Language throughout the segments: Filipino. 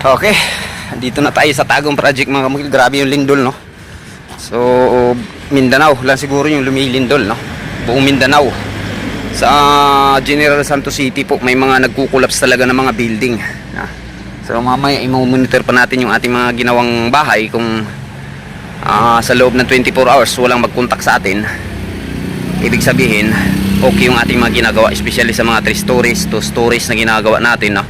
Okay, dito na tayo sa Tagum Project mga kamukil. Grabe yung lindol, no? So, Mindanao lang siguro yung lumilindol, no? Buong Mindanao. Sa General Santos City po, may mga nagkukulaps talaga ng mga building. So, mamaya i-monitor pa natin yung ating mga ginawang bahay kung sa loob ng 24 hours walang mag-contact sa atin. Ibig sabihin, okay yung ating mga ginagawa, especially sa mga 3 stories, 2 stories na ginagawa natin, no?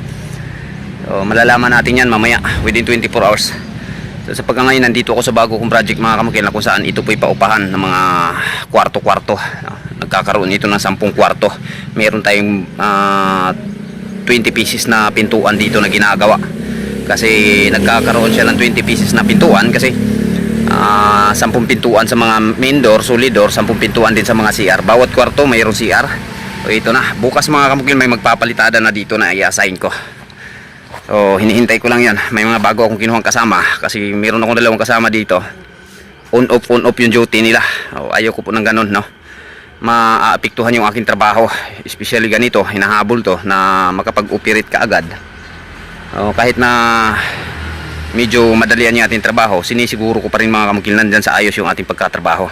So, malalaman natin yan mamaya within 24 hours. So, sa pagkangayon, nandito ako sa bago kong project mga kamukil, na kung saan ito po'y paupahan ng mga kwarto-kwarto. Nagkakaroon ito ng 10 kwarto. Meron tayong 20 pieces na pintuan dito na ginagawa. Kasi nagkakaroon siya ng 20 pieces na pintuan kasi 10 pintuan sa mga main door, solid door, 10 pintuan din sa mga CR. Bawat kwarto mayroong CR. So, ito na. Bukas mga kamukil, may magpapalitada na dito na i-assign ko. So, hinihintay ko lang yan. May mga bago akong kinuhang kasama kasi meron akong 2 kasama dito. On off yung duty nila. Ayaw ko po ng ganun, no? Maapektuhan yung aking trabaho. Especially ganito, hinahabol to na makapag-operate ka agad. Kahit na medyo madalian yung ating trabaho, sinisiguro ko pa rin mga kamukil nandyan sa ayos yung ating pagkatrabaho.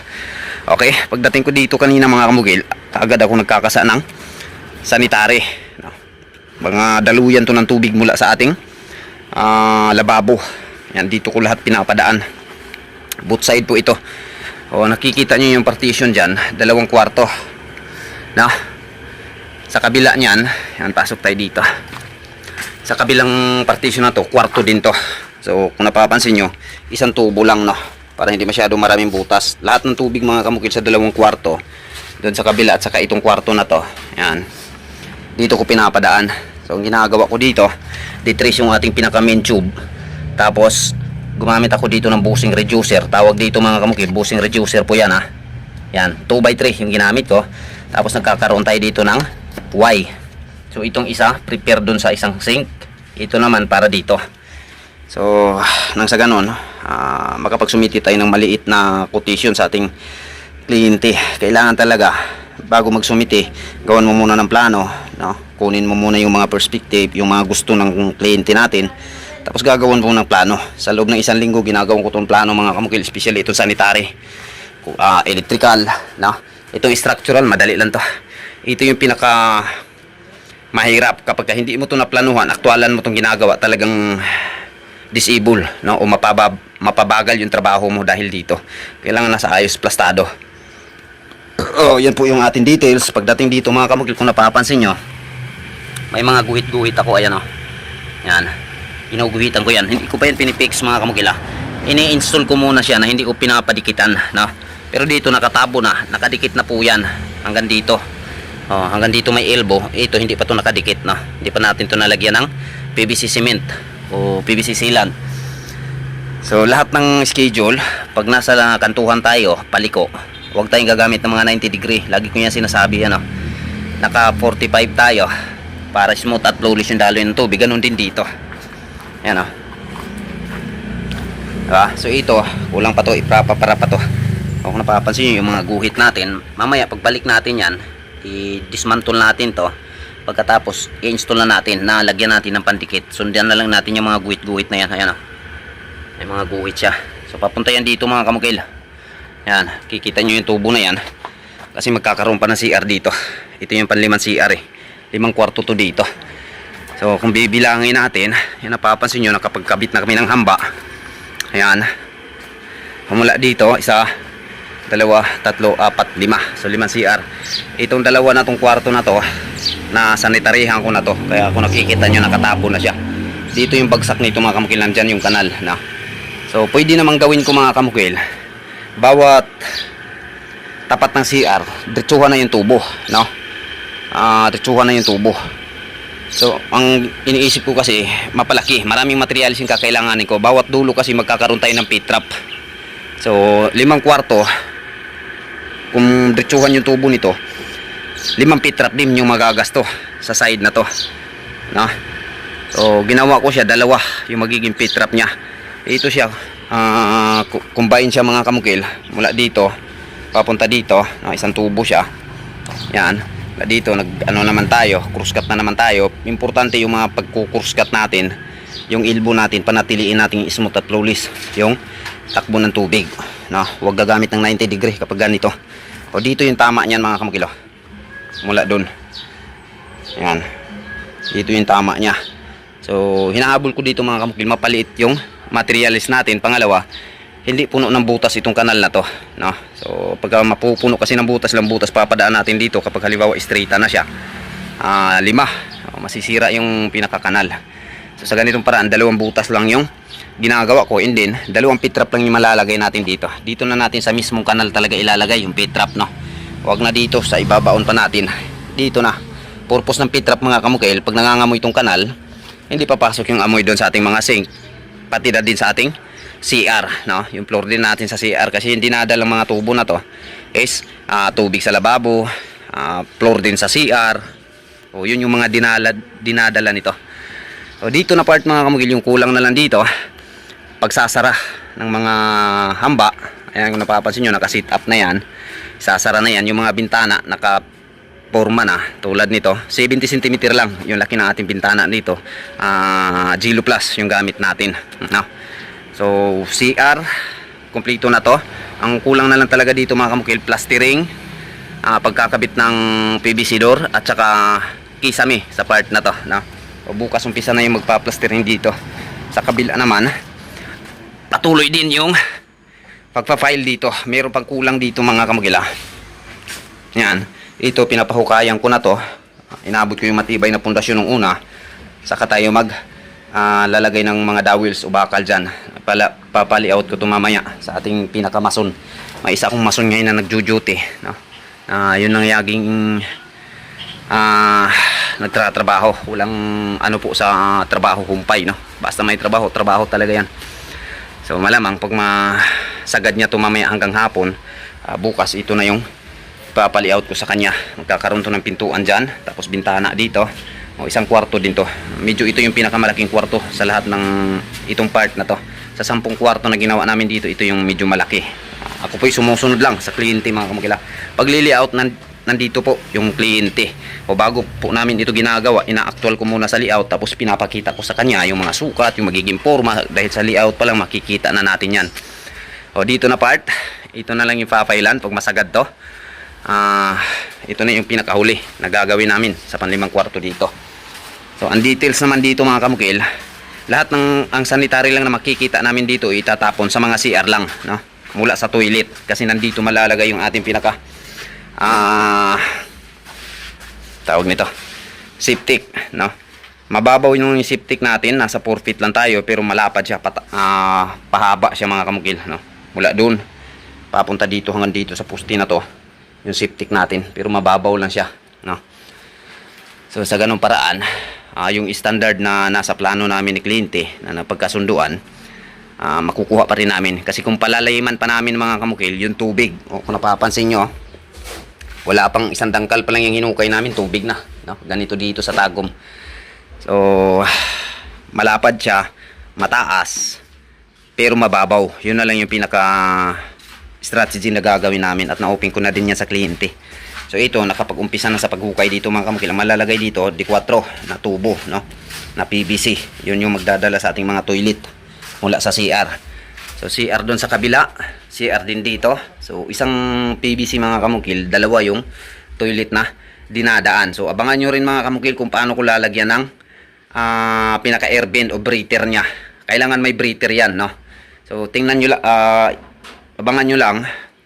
Okay, pagdating ko dito kanina mga kamukil, agad ako nagkakasa ng sanitary, no? Mga daluyan to ng tubig mula sa ating lababo. Yan, dito ko lahat pinapadaan. Both side po ito. Nakikita nyo yung partition dyan, 2 kwarto, no? Sa kabila nyan, yan, pasok tayo dito. Sa kabilang partition na to, kwarto din to. So kung napapansin nyo, isang tubo lang, no? Para hindi masyado maraming butas. Lahat ng tubig mga kamukil sa 2 kwarto, doon sa kabila at saka itong kwarto na to, yan, dito ko pinapadaan. So ang ginagawa ko dito, detrace yung ating pinaka main tube. Tapos gumamit ako dito ng bushing reducer. Tawag dito mga kamukil, bushing reducer po yan, ha. Yan, 2x3 yung ginamit ko. Tapos nagkakaroon tayo dito ng Y. So itong isa, prepare dun sa isang sink. Ito naman para dito. So nang sa ganon, makapagsumiti tayo ng maliit na quotation sa ating kliyente. Kailangan talaga bago magsumiti, gawan mo muna ng plano, no? Kunin mo muna yung mga perspective, yung mga gusto ng kliyente natin. Tapos gagawin mo ng plano. Sa loob ng 1 linggo, ginagawin ko itong plano mga kamukil, especially itong sanitary, electrical, no? Itong structural, madali lang to. Ito yung pinaka mahirap kapag hindi mo ito naplanuhan, aktualan mo itong ginagawa, talagang disable, no? O mapabagal yung trabaho mo dahil dito. Kailangan nasa ayos, plastado. Yan po yung ating details. Pagdating dito mga kamukil, kung napapansin nyo, may mga guhit-guhit ako, ayan, yan, inuguhitan ko yan. Hindi ko pa yan pinipix mga kamukil, ini-install ko muna siya na hindi ko pinapadikitan, no? Pero dito nakatabo na, nakadikit na po yan hanggang dito. Hanggang dito may elbow. Ito hindi pa to nakadikit, no? Hindi pa natin to nalagyan ng PVC cement o PVC sealant. So lahat ng schedule, pag nasa kantuhan tayo, paliko, huwag tayong gagamit ng mga 90 degree. Lagi ko yan sinasabi, ano, naka 45 tayo para smooth at flawless yung daloy ng tubig. Ganun din dito, yan, so ito, kulang pa to, ipapapara pa to. Kung napapansin nyo yung mga guhit natin, mamaya pagbalik natin yan, i-dismantle natin to. Pagkatapos i-install na natin, nalagyan natin ng pandikit. Sundan na lang natin yung mga guhit-guhit na yan. Ayan, may mga guhit siya. So papunta yan dito mga kamukil. Yan, kikita nyo yung tubo na yan, kasi magkakaroon pa ng CR dito. Ito yung panlimang CR, 5 kwarto to dito. So kung bibilangin natin, yan, napapansin nyo, nakapagkabit na kami ng hamba. Ayan, mula dito, 1, 2, 3, 4, 5. So 5 CR. Itong 2 na tong kwarto na to, na sanitaryhan ko na to. Kaya kung nakikita nyo, nakatabo na siya. Dito yung bagsak nito mga kamukil, nandyan yung kanal, na. So pwede namang gawin ko mga kamukil, bawat tapat ng CR, diretsuhan na yung tubo, no? Diretsuhan na yung tubo. So ang iniisip ko kasi, mapalaki, maraming materials yung kakailanganin ko. Bawat dulo kasi magkakaroon tayo ng pit trap. So 5 kwarto, kung diretsuhan yung tubo nito, 5 pit trap din yung magagasto sa side na to, no? So ginawa ko siya 2 yung magiging pit trap nya. Ito siya, combine siya mga kamukil, mula dito papunta dito, isang tubo siya. Yan, dito nag ano naman tayo, cross cut na naman tayo. Importante yung mga pagku-cross cut natin, yung elbow natin, panatiliin natin smooth at flawless yung takbo ng tubig, no? Huwag gagamit ng 90 degree kapag ganito. O dito yung tama niyan mga kamukil, mula doon, yan, dito yung tama niya. So hinahabol ko dito mga kamukil, mapaliit yung materials natin. Pangalawa, hindi puno ng butas itong kanal na to, no? So pagka mapupuno kasi ng butas, lang butas papadaan natin dito kapag halimbawa straight na siya, lima, masisira yung pinakakanal. So sa ganitong paraan, 2 butas lang yung ginagawa ko, and then 2 pit trap lang yung malalagay natin dito. Dito na natin sa mismong kanal talaga ilalagay yung pit trap, no? Huwag na dito sa ibabaon pa natin. Dito na. Purpose ng pit trap mga kamukil, pag nangangamoy itong kanal, hindi papasok yung amoy doon sa ating mga sink, pati na din sa ating CR, no? Yung floor din natin sa CR, kasi yung dinadala ng mga tubo na to is tubig sa lababo, floor din sa CR. O yun yung mga dinadala nito. O dito na part mga kamukil, yung kulang na lang dito, pagsasara ng mga hamba. Ayan, kung napapansin nyo, naka sit up na yan, sasara na yan. Yung mga bintana naka-forma na, tulad nito, 70 cm lang yung laki ng ating bintana dito. Gilo Plus yung gamit natin, no? So CR kompleto na to. Ang kulang na lang talaga dito mga kamukil, plastering, pagkakabit ng PVC door, at saka kisame sa part na to, no? O bukas umpisa na yung magpa-plastering dito. Sa kabila naman, patuloy din yung pagpa-file dito. Meron pang kulang dito mga kamukila. Yan, ito pinapahukayan ko na to. Inabot ko yung matibay na pundasyon nung una. Saka tayo mag lalagay ng mga dowels o bakal dyan. Papali-out ko ito mamaya sa ating pinakamason. May isa akong mason ngayon na nagjo-duty, no? Yun ang yaging nagtratrabaho. Walang ano po sa trabaho, humpay, no? Basta may trabaho, trabaho talaga yan. So malamang pag masagad niya ito mamaya hanggang hapon, bukas ito na yung papali-out ko sa kanya. Magkakaroon to ng pintuan dyan, tapos bintana dito, o 1 kwarto din to. Medyo ito yung pinakamalaking kwarto sa lahat ng itong part na to. Sa 10 kwarto na ginawa namin dito, ito yung medyo malaki. Ako po'y sumusunod lang sa kliyente mga kamukila. Pag li-layout nandito po yung kliyente, o bago po namin ito ginagawa, ina-actual ko muna sa layout, tapos pinapakita ko sa kanya yung mga sukat, yung magiging forma. Dahil sa layout pa lang makikita na natin yan. O dito na part, ito na lang yung papailan pag masagad to. Ito na yung pinakahuli na gagawin namin sa 5 kwarto dito. So ang details naman dito mga kamukil, lahat ng ang sanitary lang na makikita namin dito itatapon sa mga CR lang, no? Mula sa toilet, kasi nandito malalagay yung ating pinaka tawag nito, septic, no? Mababaw yung septic natin, nasa 4 feet lang tayo, pero malapad siya, pahaba siya mga kamukil, no? Mula doon papunta dito hanggang dito sa pusti na to yung septic natin, pero mababaw lang siya, no? So sa ganung paraan, yung standard na nasa plano namin ni kliyente na napagkasunduan, makukuha pa rin namin. Kasi kung palalayiman pa namin mga kamukil yung tubig, o kung napapansin nyo, wala pang 1 dangkal pa lang yung hinukay namin, tubig na, no? Ganito dito sa Tagum. So malapad siya, mataas, pero mababaw. Yun na lang yung pinaka strategy na gagawin namin, at na-open ko na din yan sa kliyente. So ito, nakapag-umpisa na sa paghukay dito mga kamukil. Malalagay dito D4 na tubo, no? Na PVC. Yun yung magdadala sa ating mga toilet mula sa CR. So CR doon sa kabila, CR din dito. So isang PVC mga kamukil, 2 yung toilet na dinadaan. So abangan nyo rin mga kamukil kung paano ko lalagyan ng pinaka air vent o breather nya. Kailangan may breather yan, no? So tingnan nyo lang, abangan nyo lang,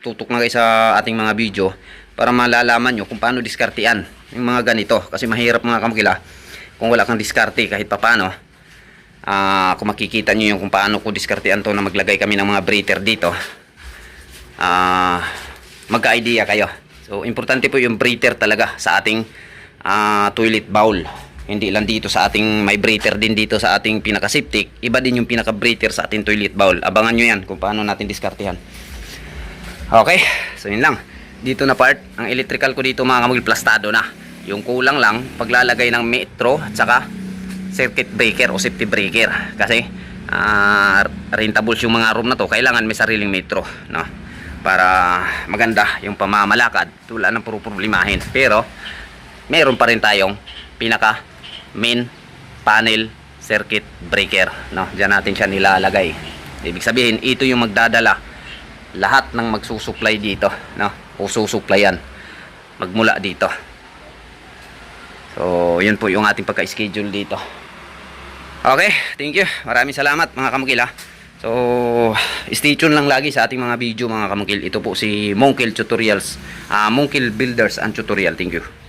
tutok na kayo sa ating mga video para malalaman nyo kung paano diskartean yung mga ganito. Kasi mahirap mga kamukila kung wala kang diskarte kahit papano. Kung makikita nyo yung kung paano ko diskartean to na maglagay kami ng mga breather dito, magka-idea kayo. So importante po yung breather talaga sa ating toilet bowl. Hindi lang dito sa ating may breather din dito sa ating pinaka-septic, iba din yung pinaka-breather sa ating toilet bowl. Abangan nyo yan kung paano natin diskartehan. Okay, so yun lang. Dito na part, ang electrical ko dito mga kamukil, plastado na. Yung kulang lang paglalagay ng metro at saka circuit breaker o safety breaker. Kasi rentables yung mga room na to, kailangan may sariling metro, no? Para maganda yung pamamalakad, wala nang puro problemahin. Pero meron pa rin tayong pinaka main panel circuit breaker, no? Diyan natin siya nilalagay. Ibig sabihin, ito yung magdadala lahat ng magsusupply dito, no? O susuplayan magmula dito. So, yun po yung ating pagka-schedule dito. Okay, thank you. Maraming salamat mga kamukil ha. So, stay tuned lang lagi sa ating mga video mga kamukil. Ito po si Mongkil Tutorials, Mongkil Builders and Tutorial. Thank you.